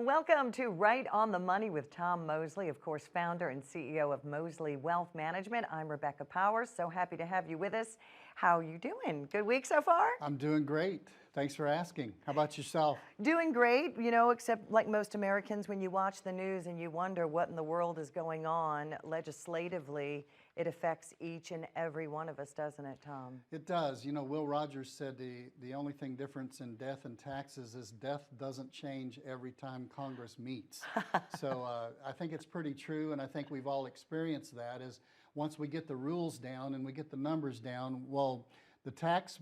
Welcome to Right on the Money with Tom Mosley, of course, founder and CEO of Mosley Wealth Management. I'm 𝗵𝗵𝗁𝘁. So happy to have you with us. How are you doing? Good week so far? I'm doing great. Thanks for asking. How about yourself? Doing great, you know, except like most Americans, when you watch the news and you wonder what in the world is going on legislatively, it affects each and every one of us, doesn't it, Tom? It does. You know, Will Rogers said the only thing difference in death and taxes is death doesn't change every time Congress meets. So I think it's pretty true, and I think we've all experienced that, is once we get the rules down and we get the numbers down, well, the tax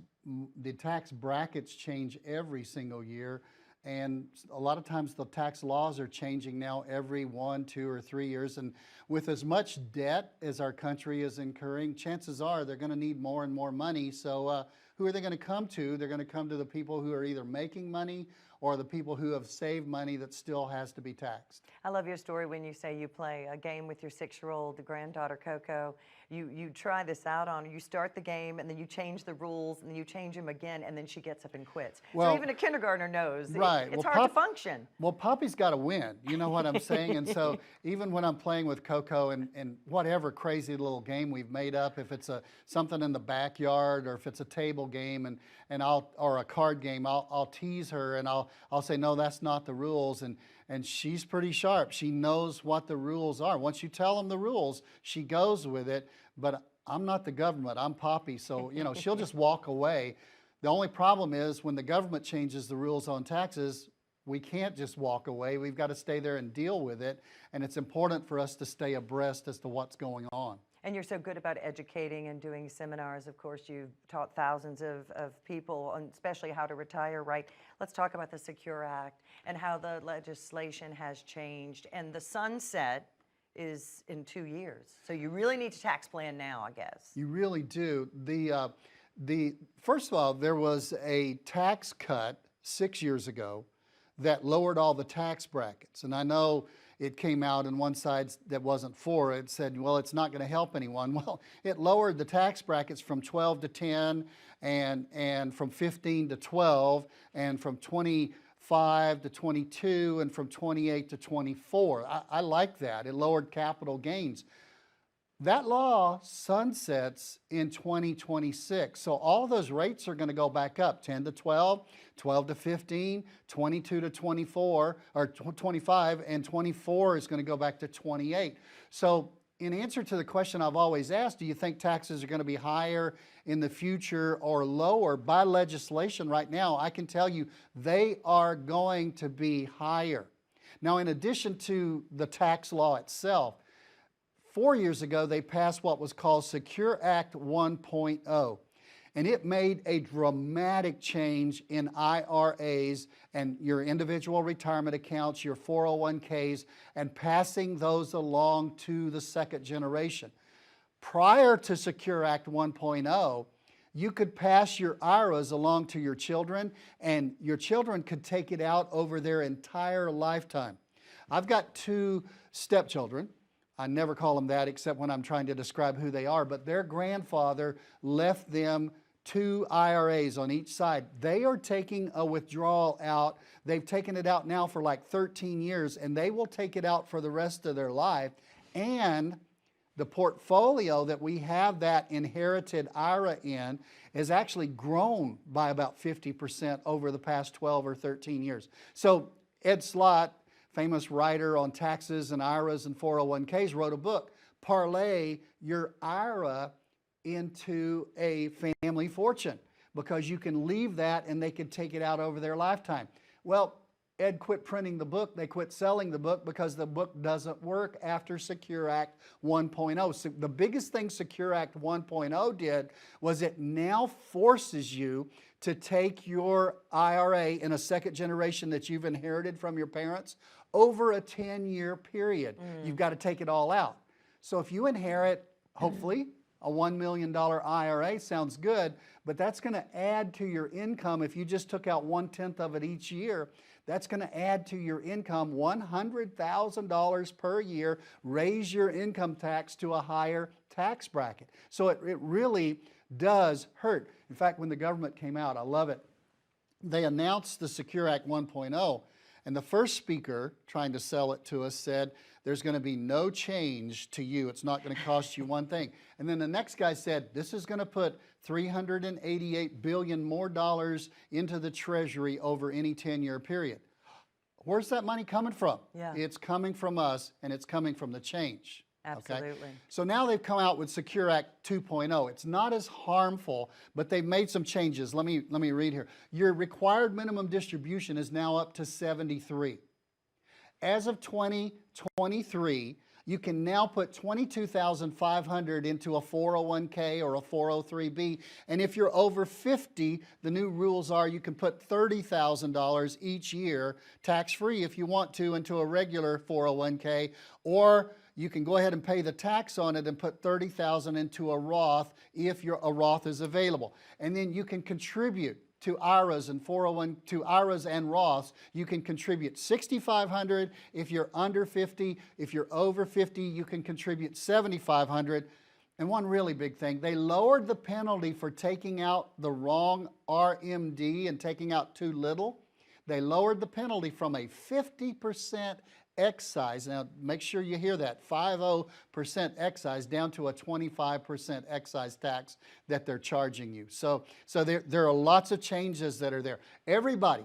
brackets change every single year, and a lot of times the tax laws are changing now every 1, 2, or 3 years. And with as much debt as our country is incurring, chances are they're going to need more and more money. So who are they going to come to? They're going to come to the people who are either making money or the people who have saved money that still has to be taxed. I love your story when you say you play a game with your 6-year-old granddaughter, Coco. You try this out on her. You start the game, and then you change the rules, and then you change them again, and then she gets up and quits. Well, so even a kindergartner knows right. it's hard to function. Well, Poppy's got to win. You know what I'm saying? And so even when I'm playing with Coco and whatever crazy little game we've made up, if it's something in the backyard or if it's a table game or a card game, I'll tease her and I'll say, no, that's not the rules. And she's pretty sharp. She knows what the rules are. Once you tell them the rules, she goes with it. But I'm not the government. I'm Poppy. So, you know, she'll just walk away. The only problem is when the government changes the rules on taxes, we can't just walk away. We've got to stay there and deal with it. And it's important for us to stay abreast as to what's going on. And you're so good about educating and doing seminars. Of course, you've taught thousands of people, especially how to retire right. Let's talk about the Secure Act and how the legislation has changed. And the sunset is in 2 years. So you really need to tax plan now, I guess. You really do. First of all, there was a tax cut 6 years ago that lowered all the tax brackets. And I know it came out on one side that wasn't for it, said, well, it's not going to help anyone. Well, it lowered the tax brackets from 12 to 10 and from 15 to 12 and from 25 to 22 and from 28 to 24. I like that. It lowered capital gains. That law sunsets in 2026. So all those rates are going to go back up, 10 to 12, 12 to 15, 22 to 24, or 25, and 24 is going to go back to 28. So in answer to the question I've always asked, do you think taxes are going to be higher in the future or lower? By legislation right now, I can tell you they are going to be higher. Now, in addition to the tax law itself, 4 years ago, they passed what was called Secure Act 1.0, and it made a dramatic change in IRAs and your individual retirement accounts, your 401ks, and passing those along to the second generation. Prior to Secure Act 1.0, you could pass your IRAs along to your children, and your children could take it out over their entire lifetime. I've got 2 stepchildren. I never call them that except when I'm trying to describe who they are, but their grandfather left them 2 IRAs on each side. They are taking a withdrawal out. They've taken it out now for like 13 years, and they will take it out for the rest of their life. And the portfolio that we have that inherited IRA in is actually grown by about 50% over the past 12 or 13 years. So Ed Slott, famous writer on taxes and IRAs and 401ks, wrote a book, Parlay Your IRA into a Family Fortune, because you can leave that and they can take it out over their lifetime. Well, Ed quit printing the book. They quit selling the book because the book doesn't work after Secure Act 1.0. So the biggest thing Secure Act 1.0 did was it now forces you to take your IRA in a second generation that you've inherited from your parents over a 10-year period. You've got to take it all out. So if you inherit, hopefully, a $1 million IRA, sounds good, but that's going to add to your income. If you just took out 1/10 of it each year, that's going to add to your income $100,000 per year, raise your income tax to a higher tax bracket. So it really does hurt. In fact, when the government came out, I love it, they announced the Secure Act 1.0, And the first speaker trying to sell it to us said, there's going to be no change to you. It's not going to cost you one thing. And then the next guy said, this is going to put $388 billion more into the Treasury over any 10-year period. Where's that money coming from? Yeah. It's coming from us, and it's coming from the change. Absolutely. Okay? So now they've come out with Secure Act 2.0. It's not as harmful, but they've made some changes. Let me read here. Your required minimum distribution is now up to 73. As of 2023, you can now put $22,500 into a 401k or a 403b, and if you're over 50, the new rules are you can put $30,000 each year tax-free if you want to into a regular 401k, or you can go ahead and pay the tax on it and put $30,000 into a Roth if a Roth is available. And then you can contribute to IRAs and 401 to IRAs and Roths. You can contribute $6,500 if you're under 50. If you're over 50, you can contribute $7,500. And one really big thing, they lowered the penalty for taking out the wrong RMD and taking out too little. They lowered the penalty from a 50% excise, now make sure you hear that, 50% excise, down to a 25% excise tax that they're charging you. So there are lots of changes that are there. Everybody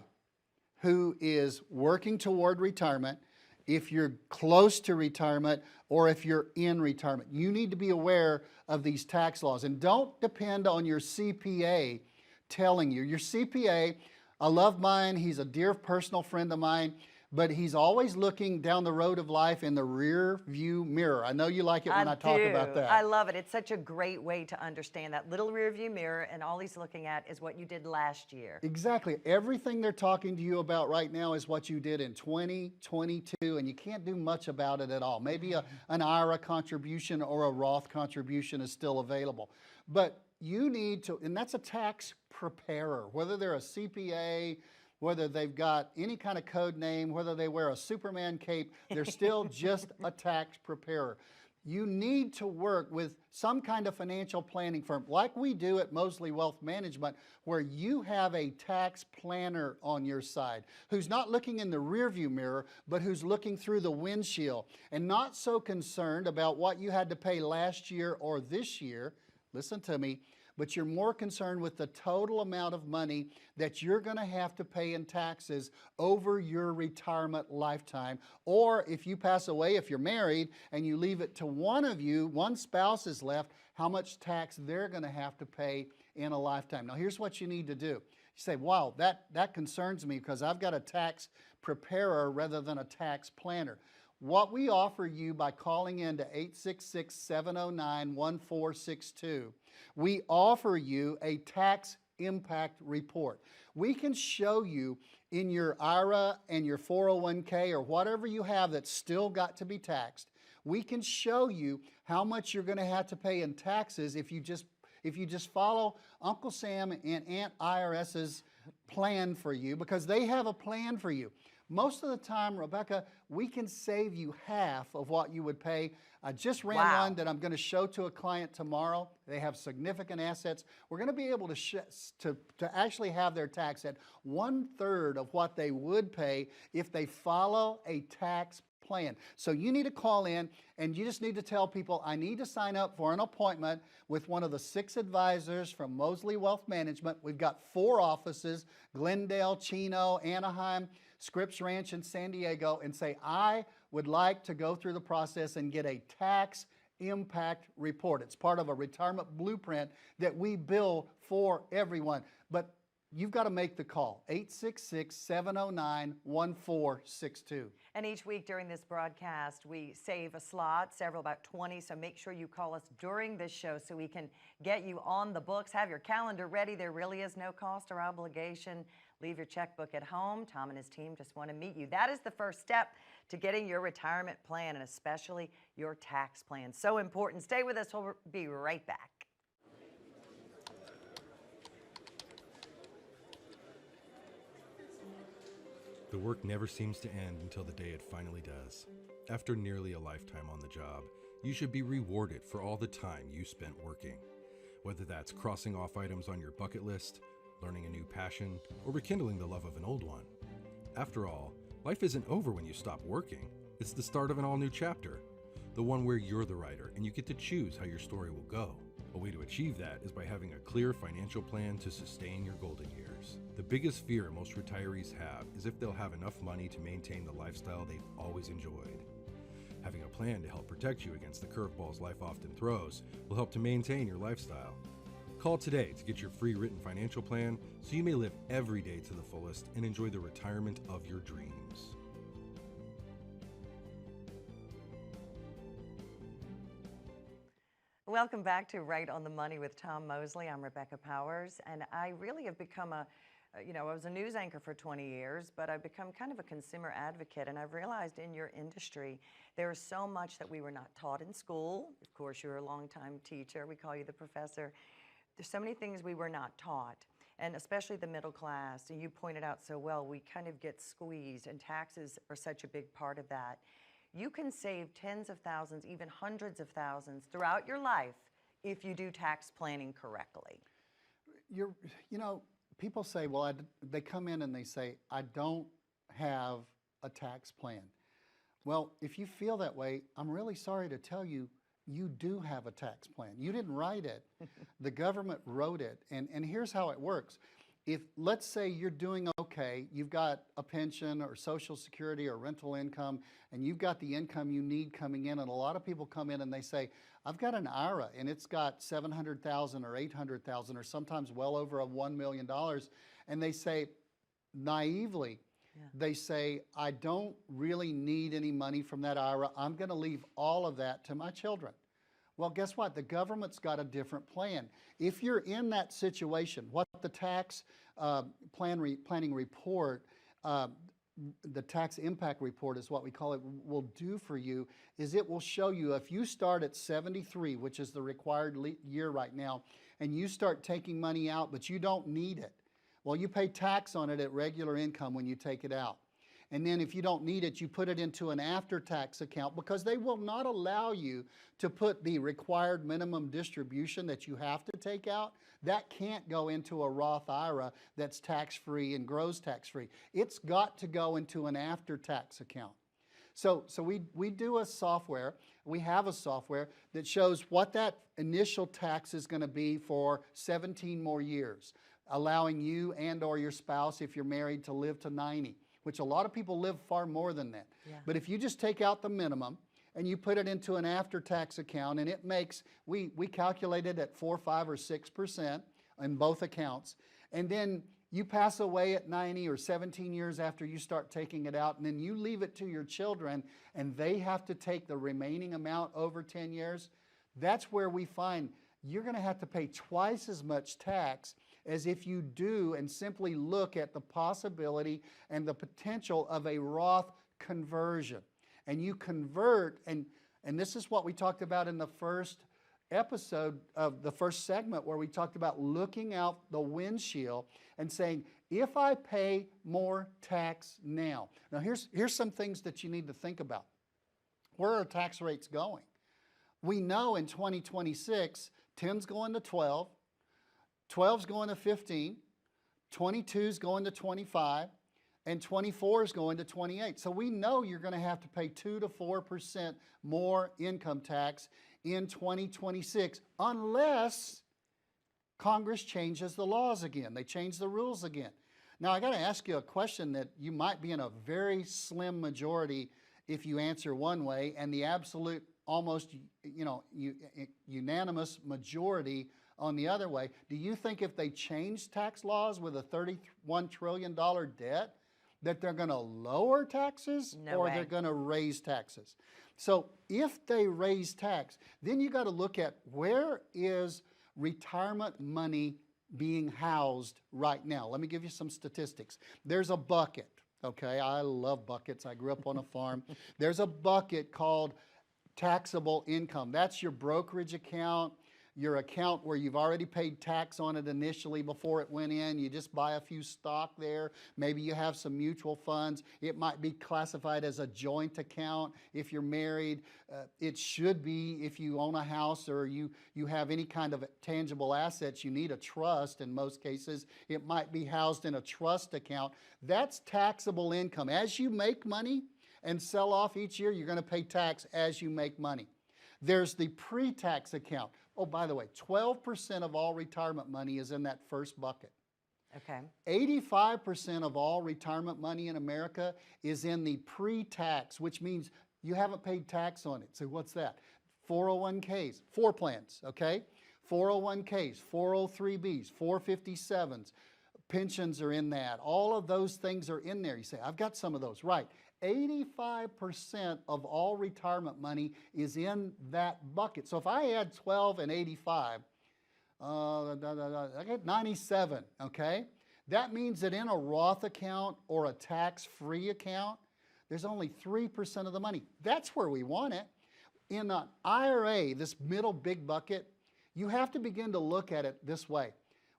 who is working toward retirement, if you're close to retirement or if you're in retirement, you need to be aware of these tax laws. And don't depend on your CPA telling you. Your CPA, I love mine, he's a dear personal friend of mine, but he's always looking down the road of life in the rear view mirror. I know you like it when I talk about that. I love it. It's such a great way to understand that little rear view mirror, and all he's looking at is what you did last year. Exactly. Everything they're talking to you about right now is what you did in 2022, and you can't do much about it at all. Maybe an IRA contribution or a Roth contribution is still available. But you need to, and that's a tax preparer, whether they're a CPA, whether they've got any kind of code name, whether they wear a Superman cape, they're still just a tax preparer. You need to work with some kind of financial planning firm, like we do at Mosley Wealth Management, where you have a tax planner on your side who's not looking in the rearview mirror, but who's looking through the windshield and not so concerned about what you had to pay last year or this year. Listen to me. But you're more concerned with the total amount of money that you're going to have to pay in taxes over your retirement lifetime. Or if you pass away, if you're married, and you leave it to one of you, one spouse is left, how much tax they're going to have to pay in a lifetime. Now here's what you need to do. You say, wow, that concerns me because I've got a tax preparer rather than a tax planner. What we offer you by calling in to 866-709-1462, we offer you a tax impact report. We can show you in your IRA and your 401k or whatever you have that's still got to be taxed, we can show you how much you're going to have to pay in taxes if you just follow Uncle Sam and Aunt IRS's plan for you, because they have a plan for you. Most of the time, Rebecca, we can save you half of what you would pay. I just ran one that I'm going to show to a client tomorrow. They have significant assets. We're going to be able to actually have their tax at 1/3 of what they would pay if they follow a tax plan. So you need to call in, and you just need to tell people, I need to sign up for an appointment with one of the 6 advisors from Mosley Wealth Management. We've got 4 offices, Glendale, Chino, Anaheim, Scripps Ranch, and San Diego, and say, I would like to go through the process and get a tax impact report. It's part of a retirement blueprint that we build for everyone. But you've got to make the call, 866-709-1462. And each week during this broadcast, we save a slot, about 20, so make sure you call us during this show so we can get you on the books. Have your calendar ready. There really is no cost or obligation. Leave your checkbook at home. Tom and his team just want to meet you. That is the first step to getting your retirement plan, and especially your tax plan. So important. Stay with us. We'll be right back. The work never seems to end until the day it finally does. After nearly a lifetime on the job, you should be rewarded for all the time you spent working. Whether that's crossing off items on your bucket list, learning a new passion, or rekindling the love of an old one. After all, Life isn't over when you stop working. It's the start of an all-new chapter, the one where you're the writer and you get to choose how your story will go. A way to achieve that is by having a clear financial plan to sustain your golden years. The biggest fear most retirees have is if they'll have enough money to maintain the lifestyle they've always enjoyed. Having a plan to help protect you against the curveballs life often throws will help to maintain your lifestyle. Call today to get your free written financial plan so you may live every day to the fullest and enjoy the retirement of your dreams. Welcome back to Right on the Money with Tom Mosley. I'm 𝗵𝗵𝗱𝗁, and I really have become I was a news anchor for 20 years, but I've become kind of a consumer advocate, and I've realized in your industry, there is so much that we were not taught in school. Of course, you're a longtime teacher. We call you the professor. There's so many things we were not taught, and especially the middle class. And you pointed out so well, we kind of get squeezed, and taxes are such a big part of that. You can save tens of thousands, even hundreds of thousands throughout your life if you do tax planning correctly. You know, people say, well, they come in and they say, I don't have a tax plan. Well, if you feel that way, I'm really sorry to tell you, you do have a tax plan. You didn't write it. The government wrote it. And here's how it works. If, let's say you're doing okay, you've got a pension or Social Security or rental income, and you've got the income you need coming in, and a lot of people come in and they say, I've got an IRA and it's got $700,000 or $800,000 or sometimes well over $1 million, and they say, naively, they say, I don't really need any money from that IRA. I'm going to leave all of that to my children. Well, guess what? The government's got a different plan. If you're in that situation, what the tax planning report, the tax impact report is what we call it, will do for you is it will show you if you start at 73, which is the required year right now, and you start taking money out, but you don't need it. Well, you pay tax on it at regular income when you take it out. And then if you don't need it, you put it into an after-tax account because they will not allow you to put the required minimum distribution that you have to take out. That can't go into a Roth IRA that's tax-free and grows tax-free. It's got to go into an after-tax account. So we do a software, we have a software that shows what that initial tax is going to be for 17 more years, allowing you and or your spouse, if you're married, to live to 90. Which a lot of people live far more than that. Yeah. But if you just take out the minimum and you put it into an after-tax account, and it makes, we calculate it at 4, 5, or 6% in both accounts, and then you pass away at 90 or 17 years after you start taking it out, and then you leave it to your children, and they have to take the remaining amount over 10 years, that's where we find you're going to have to pay twice as much tax as if you do and simply look at the possibility and the potential of a Roth conversion. And you convert, and this is what we talked about in the first episode of the first segment, where we talked about looking out the windshield and saying, if I pay more tax now. Now here's some things that you need to think about. Where are tax rates going? We know in 2026, 10's going to 12, 12's going to 15, 22's going to 25, and 24 is going to 28. So we know you're going to have to pay 2 to 4% more income tax in 2026 unless Congress changes the laws again. They change the rules again. Now I got to ask you a question that you might be in a very slim majority if you answer one way, and the absolute almost unanimous majority on the other way. Do you think if they change tax laws with a $31 trillion debt that they're going to lower taxes or they're going to raise taxes? So if they raise tax, then you got to look at where is retirement money being housed right now. Let me give you some statistics. There's a bucket, okay? I love buckets. I grew up on a farm. There's a bucket called taxable income. That's your brokerage account, your account where you've already paid tax on it initially before it went in. You just buy a few stock there. Maybe you have some mutual funds. It might be classified as a joint account if you're married. It should be if you own a house or you have any kind of tangible assets. You need a trust in most cases. It might be housed in a trust account. That's taxable income. As you make money and sell off each year, you're going to pay tax as you make money. There's the pre-tax account. Oh, by the way, 12% of all retirement money is in that first bucket. Okay. 85% of all retirement money in America is in the pre-tax, which means you haven't paid tax on it. So what's that? 401ks, 4 plans, okay? 401ks, 403bs, 457s, pensions are in that. All of those things are in there. You say, I've got some of those. Right. 85% of all retirement money is in that bucket. So if I add 12 and 85, I get 97, okay? That means that in a Roth account or a tax-free account, there's only 3% of the money. That's where we want it. In an IRA, this middle big bucket, you have to begin to look at it this way.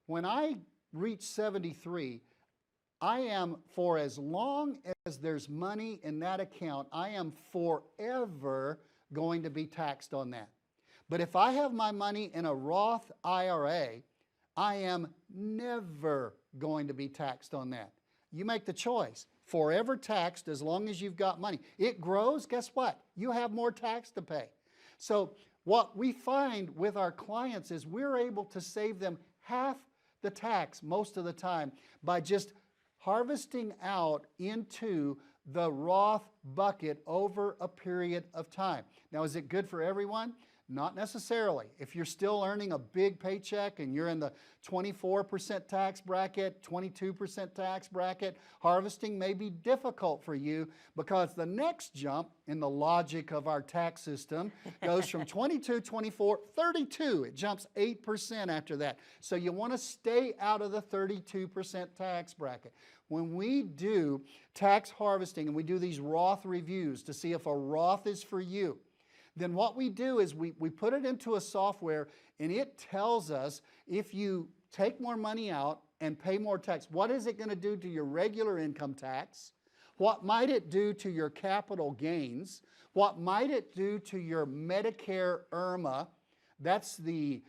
When I reach 73, I am, for as long as there's money in that account, I am forever going to be taxed on that. But if I have my money in a Roth IRA, I am never going to be taxed on that. You make the choice. Forever taxed as long as you've got money. It grows, guess what? You have more tax to pay. So what we find with our clients is we're able to save them half the tax most of the time by just harvesting out into the Roth bucket over a period of time. Now, is it good for everyone? Not necessarily. If you're still earning a big paycheck and you're in the 24% tax bracket, 22% tax bracket, harvesting may be difficult for you because the next jump in the logic of our tax system goes from 22, 24, 32. It jumps 8% after that. So you want to stay out of the 32% tax bracket. When we do tax harvesting and we do these Roth reviews to see if a Roth is for you, then what we do is we put it into a software and it tells us if you take more money out and pay more tax, what is it going to do to your regular income tax? What might it do to your capital gains? What might it do to your Medicare 𝗪𝗛? That's the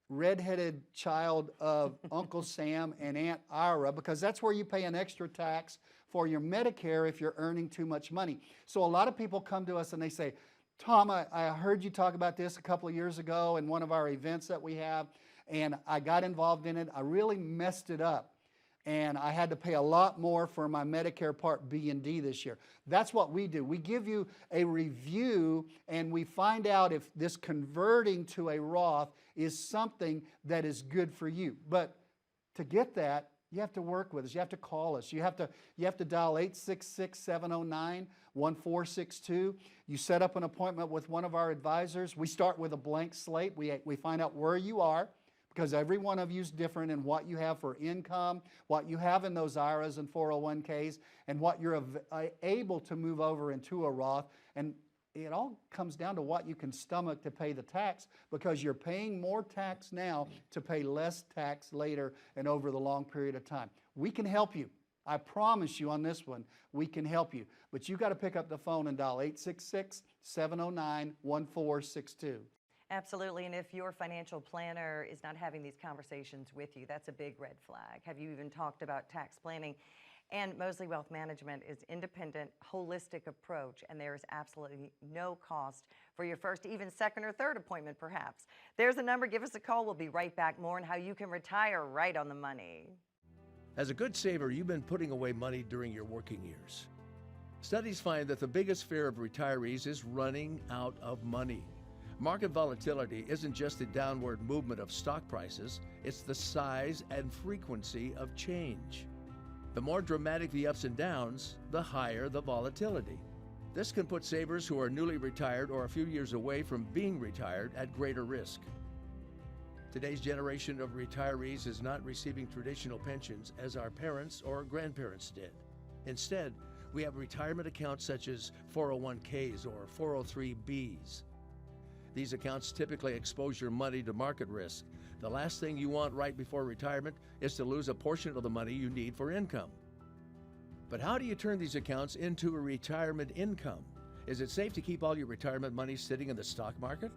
redheaded child of Uncle Sam and Aunt Ira, because that's where you pay an extra tax for your Medicare if you're earning too much money. So a lot of people come to us and they say, Tom, I heard you talk about this a couple of years ago in one of our events that we have, and I got involved in it. I really messed it up, and I had to pay a lot more for my Medicare Part B and D this year. That's what we do. We give you a review, and we find out if this converting to a Roth is something that is good for you. But to get that, you have to work with us. You have to call us. You have to dial 866-709-1462. You set up an appointment with one of our advisors. We start with a blank slate. We find out where you are, because every one of you is different in what you have for income, what you have in those IRAs and 401ks, and what you're able to move over into a Roth. And it all comes down to what you can stomach to pay the tax, because you're paying more tax now to pay less tax later and over the long period of time. We can help you. I promise you on this one, we can help you. But you've got to pick up the phone and dial 866-709-1462. Absolutely, and if your financial planner is not having these conversations with you, that's a big red flag. Have you even talked about tax planning? And Mosley Wealth Management is independent, holistic approach, and there is absolutely no cost for your first, even second or third appointment, perhaps. There's a number. Give us a call. We'll be right back. More on how you can retire right on the money. As a good saver, you've been putting away money during your working years. Studies find that the biggest fear of retirees is running out of money. Market volatility isn't just the downward movement of stock prices, it's the size and frequency of change. The more dramatic the ups and downs, the higher the volatility. This can put savers who are newly retired or a few years away from being retired at greater risk. Today's generation of retirees is not receiving traditional pensions as our parents or grandparents did. Instead, we have retirement accounts such as 401ks or 403bs. These accounts typically expose your money to market risk. The last thing you want right before retirement is to lose a portion of the money you need for income. But how do you turn these accounts into a retirement income? Is it safe to keep all your retirement money sitting in the stock market?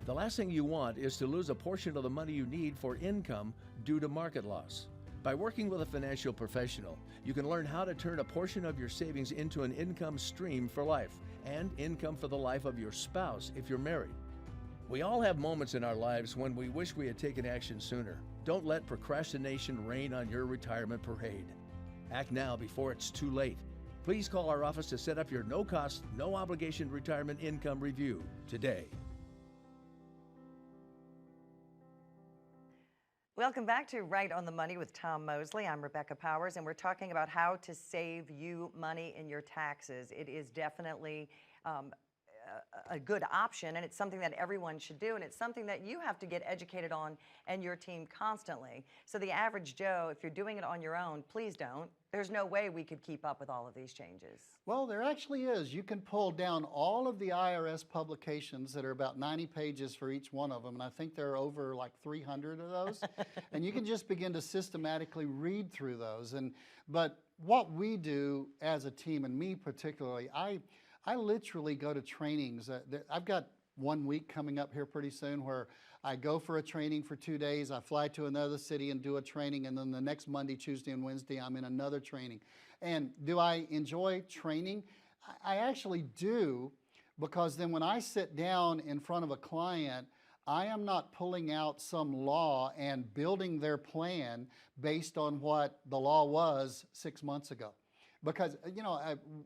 The last thing you want is to lose a portion of the money you need for income due to market loss. By working with a financial professional, you can learn how to turn a portion of your savings into an income stream for life and income for the life of your spouse if you're married. We all have moments in our lives when we wish we had taken action sooner. Don't let procrastination reign on your retirement parade. Act now before it's too late. Please call our office to set up your no-cost, no-obligation retirement income review today. Welcome back to Right on the Money with Tom Mosley. I'm 𝗵𝗵𝘳, and we're talking about how to save you money in your taxes. It is definitely a good option, and it's something that everyone should do, and it's something that you have to get educated on and your team constantly. So the average Joe, if you're doing it on your own, please don't. There's no way we could keep up with all of these changes. Well, there actually is. You can pull down all of the IRS publications that are about 90 pages for each one of them, and I think there are over like 300 of those. And you can just begin to systematically read through those. But what we do as a team, and me particularly, I literally go to trainings. I've got 1 week coming up here pretty soon where I go for a training for 2 days, I fly to another city and do a training, and then the next Monday, Tuesday, and Wednesday, I'm in another training. And do I enjoy training? I actually do, because then when I sit down in front of a client, I am not pulling out some law and building their plan based on what the law was 6 months ago. Because, you know,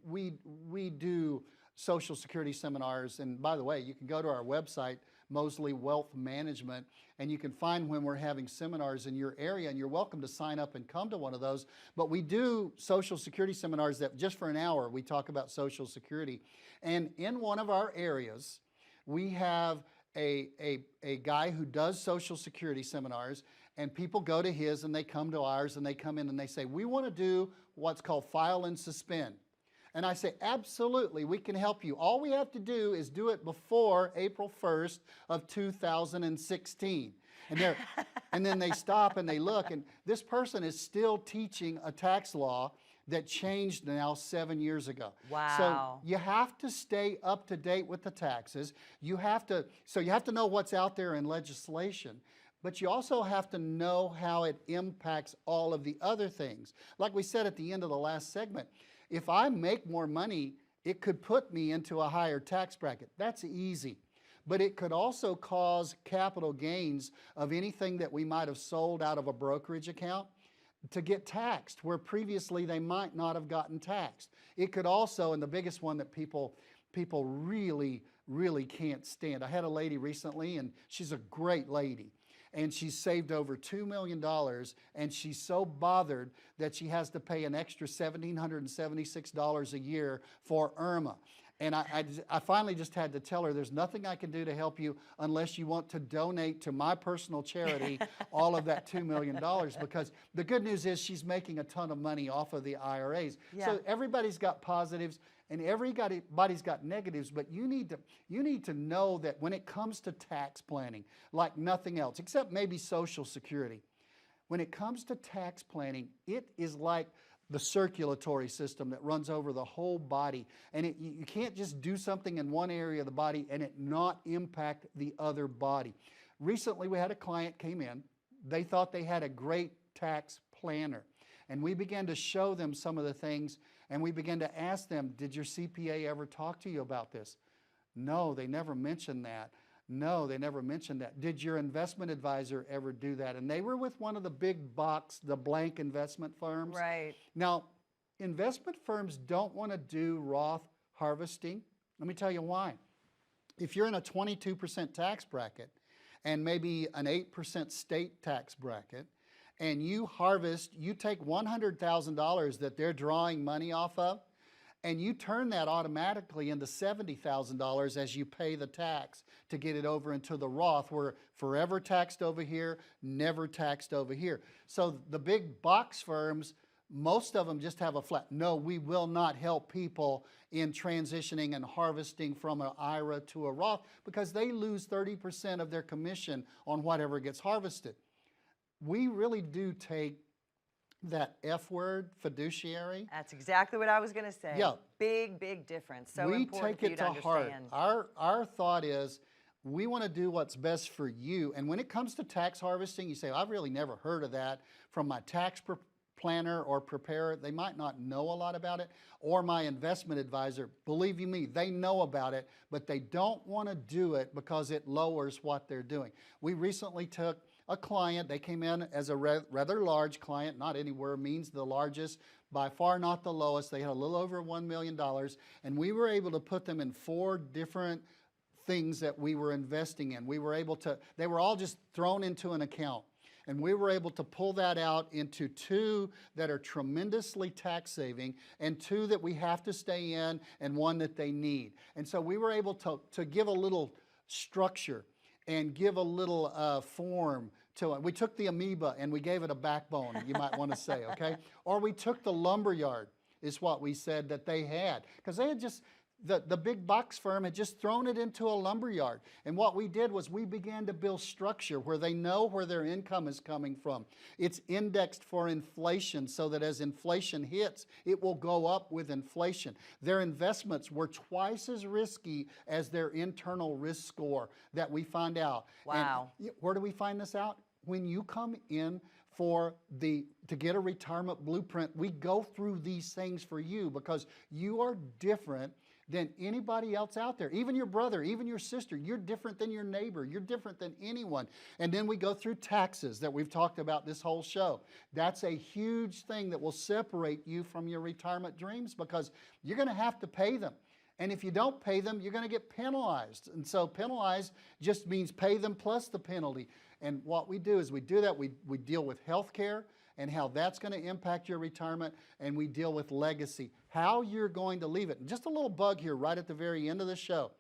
we do Social Security seminars, and by the way, you can go to our website, Mosley Wealth Management, and you can find when we're having seminars in your area, and you're welcome to sign up and come to one of those. But we do Social Security seminars that just for an hour, we talk about Social Security. And in one of our areas, we have a guy who does Social Security seminars, and people go to his and they come to ours, and they come in and they say, we want to do what's called file and suspend. And I say, absolutely, we can help you. All we have to do is do it before April 1st of 2016. And then they stop and they look, and this person is still teaching a tax law that changed now 7 years ago. Wow. So you have to stay up to date with the taxes. You have to know what's out there in legislation. But you also have to know how it impacts all of the other things. Like we said at the end of the last segment, if I make more money, it could put me into a higher tax bracket. That's easy. But it could also cause capital gains of anything that we might have sold out of a brokerage account to get taxed, where previously they might not have gotten taxed. It could also, and the biggest one that people really can't stand. I had a lady recently, and she's a great lady, and she's saved over $2 million, and she's so bothered that she has to pay an extra $1,776 a year for 𝗪𝗻𝘁. And I finally just had to tell her, there's nothing I can do to help you unless you want to donate to my personal charity all of that $2 million, because the good news is she's making a ton of money off of the IRAs. Yeah. So everybody's got positives and everybody's got negatives, but you need to know that when it comes to tax planning, like nothing else, except maybe Social Security, when it comes to tax planning, it is like the circulatory system that runs over the whole body. And you can't just do something in one area of the body and it not impact the other body. Recently, we had a client came in. They thought they had a great tax planner. And we began to show them some of the things, and we began to ask them, did your CPA ever talk to you about this? No, they never mentioned that. No, they never mentioned that. Did your investment advisor ever do that? And they were with one of the big box, the blank investment firms. Right. Now, investment firms don't want to do Roth harvesting. Let me tell you why. If you're in a 22% tax bracket and maybe an 8% state tax bracket, and you take $100,000 that they're drawing money off of, and you turn that automatically into $70,000 as you pay the tax to get it over into the Roth, where forever taxed over here, never taxed over here. So the big box firms Most of them just have a flat. No, we will not help people in transitioning and harvesting from an IRA to a Roth because they lose 30% of their commission on whatever gets harvested. We really do take that F word, fiduciary. That's exactly what I was going to say. Yeah. Big, big difference. So we important take for you it to to heart. understand. Our thought is we want to do what's best for you. And when it comes to tax harvesting, you say, I've really never heard of that from my tax planner or preparer. They might not know a lot about it. Or my investment advisor. Believe you me, they know about it, but they don't want to do it because it lowers what they're doing. We recently took a client. They came in as a rather large client, not anywhere means the largest, by far not the lowest. They had a little over $1 million, and we were able to put them in 4 different things that we were investing in. We were able to, they were all just thrown into an account, and we were able to pull that out into 2 that are tremendously tax saving and 2 that we have to stay in and 1 that they need. And so we were able to give a little structure and give a little form to it. We took the amoeba and we gave it a backbone, you might want to say, okay? Or we took the lumberyard, is what we said that they had. Because they had just, the big box firm had just thrown it into a lumberyard. And what we did was we began to build structure where they know where their income is coming from. It's indexed for inflation so that as inflation hits, it will go up with inflation. Their investments were twice as risky as their internal risk score that we find out. Wow. And where do we find this out? When you come in to get a retirement blueprint, we go through these things for you because you are different than anybody else out there. Even your brother, even your sister, you're different than your neighbor, you're different than anyone. And then we go through taxes that we've talked about this whole show. That's a huge thing that will separate you from your retirement dreams because you're going to have to pay them. And if you don't pay them, you're going to get penalized. And so penalized just means pay them plus the penalty. And what we do is we do that. We deal with health care and how that's going to impact your retirement, and we deal with legacy, how you're going to leave it. And just a little bug here right at the very end of the show.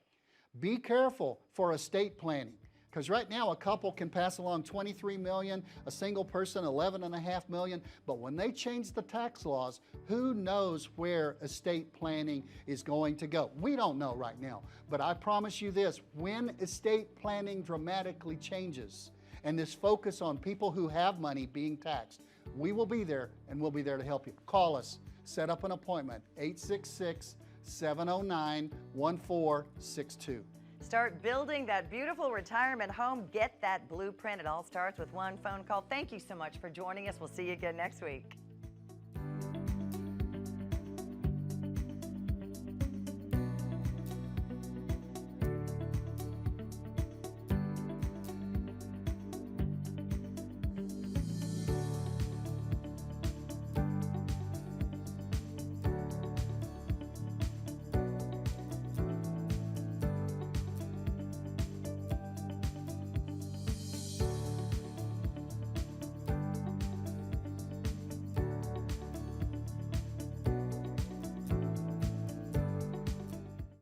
Be careful for estate planning, because right now a couple can pass along $23 million, a single person $11.5 million, but when they change the tax laws, who knows where estate planning is going to go? We don't know right now, but I promise you this, when estate planning dramatically changes, and this focus on people who have money being taxed, we will be there, and we'll be there to help you. Call us, set up an appointment, 866-709-1462. Start building that beautiful retirement home. Get that blueprint. It all starts with one phone call. Thank you so much for joining us. We'll see you again next week.